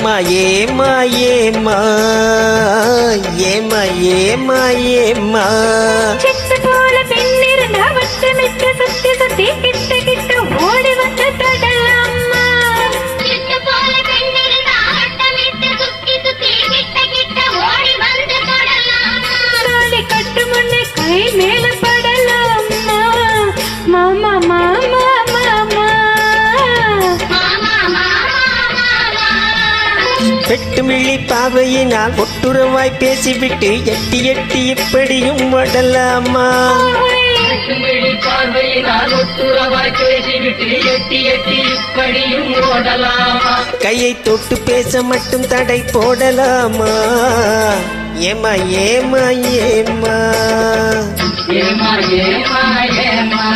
ஏமா ஏமா ஏமா ஏமா ஏமா ஏமா சிட்டு போல பெண்ணிருந்தா வட்டமிட்டு சுத்தி சுத்தி கிட்ட கிட்ட ஓடி வந்து தொடலாமா சிட்டு போல பெண்ணிருந்தா வட்டமிட்டு சுத்தி சுத்தி கிட்ட கிட்ட ஓடி வந்து தொடலாமா தாலி கட்டு முன்னே கை மேல படலாமா மாமா மாமா வெட்டுமிழி பாவையினால் ஒட்டுறவாய் பேசிவிட்டு எட்டி எட்டி இப்படியும் ஓடலாமா கையை தொட்டு பேச மட்டும் தடை போடலாமா ஏமா ஏமா ஏமா ஏமா ஏமா ஏமா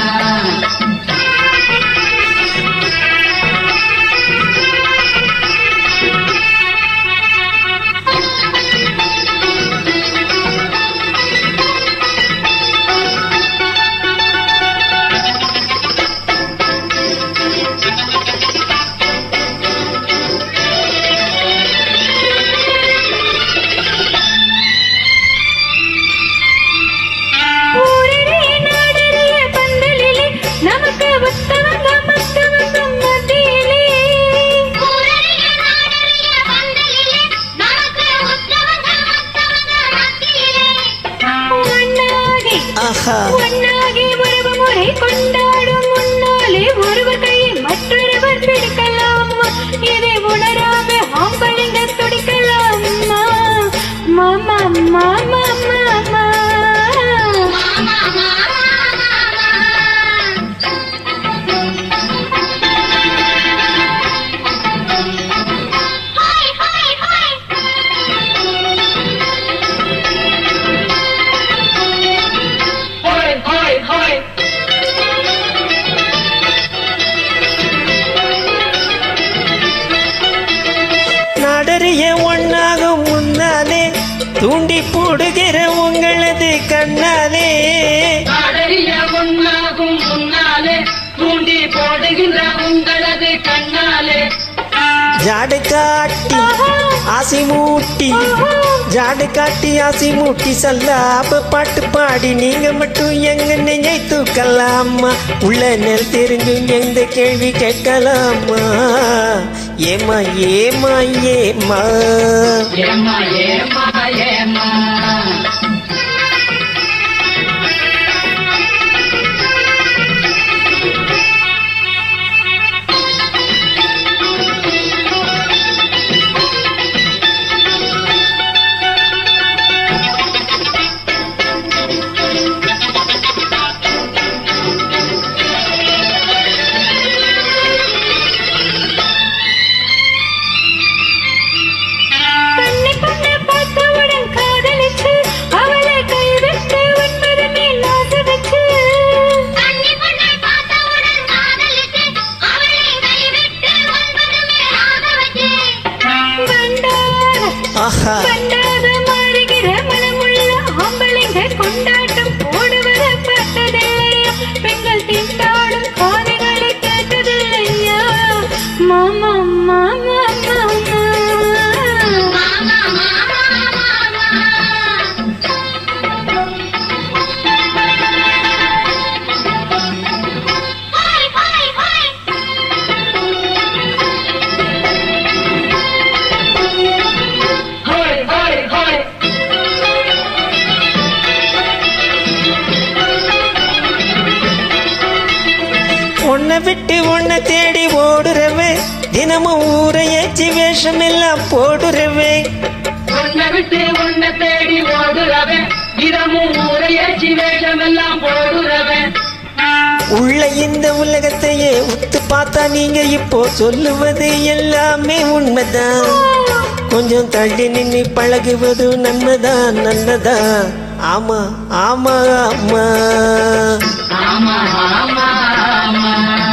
ஒன்னாகி உறவு முறை கொண்டாடும் முன்னாலே ஒருவர் கையை மற்றொருவர் பிடிக்கலாமா இதை உணராக ஆம்பளைங்க துடிக்கலாமா மாமா மாமா மாமா நாடறிய ஒன்னாகும் முன்னாலே தூண்டி போடுகிற உங்களது கண்ணாலே நாடறிய ஒன்னாகும் முன்னாலே தூண்டி போடுகிற உங்களது கண்ணாலே ஜாடு காட்டி ஆசி மூட்டி ஜாடு காட்டி ஆசி மூட்டி சல்லாப பாட்டு பாடி நீங்க மட்டும் எங்க நெஞ்சை தூக்கலாமா உள்ள நெல் தெரிஞ்சும் எந்த கேள்வி கேட்கலாமா ஏமா ஏமா ஏமா ஏமா ஏமா ஏமா கண்டாத மாறுகிற மனமுள்ள ஆம்பளைங்க கொண்டாட்டம் போடுவத பார்த்ததில்லையா பெண்கள் திண்டாடும் காதுகளை கேட்டதில்லையா மாமா மாமா உன்னை விட்டு உன்னை தேடி ஓடுறவே தினமும் ஊரையேச்சி வேஷம் எல்லாம் போடுறவே உன்னை விட்டு உன்னை தேடி ஓடுறவே தினமும் ஊரையேச்சி வேஷம் எல்லாம் போடுறவே உள்ள இந்த உலகத்தையே உத்து பார்த்தா நீங்க இப்போ சொல்லுவது எல்லாமே உண்மைதான் கொஞ்சம் தள்ளி நின்று பழகுவது நன்மைதான் நல்லதான் ஆமா ஆமா ஆமா ஆமா ஆமா ஆமா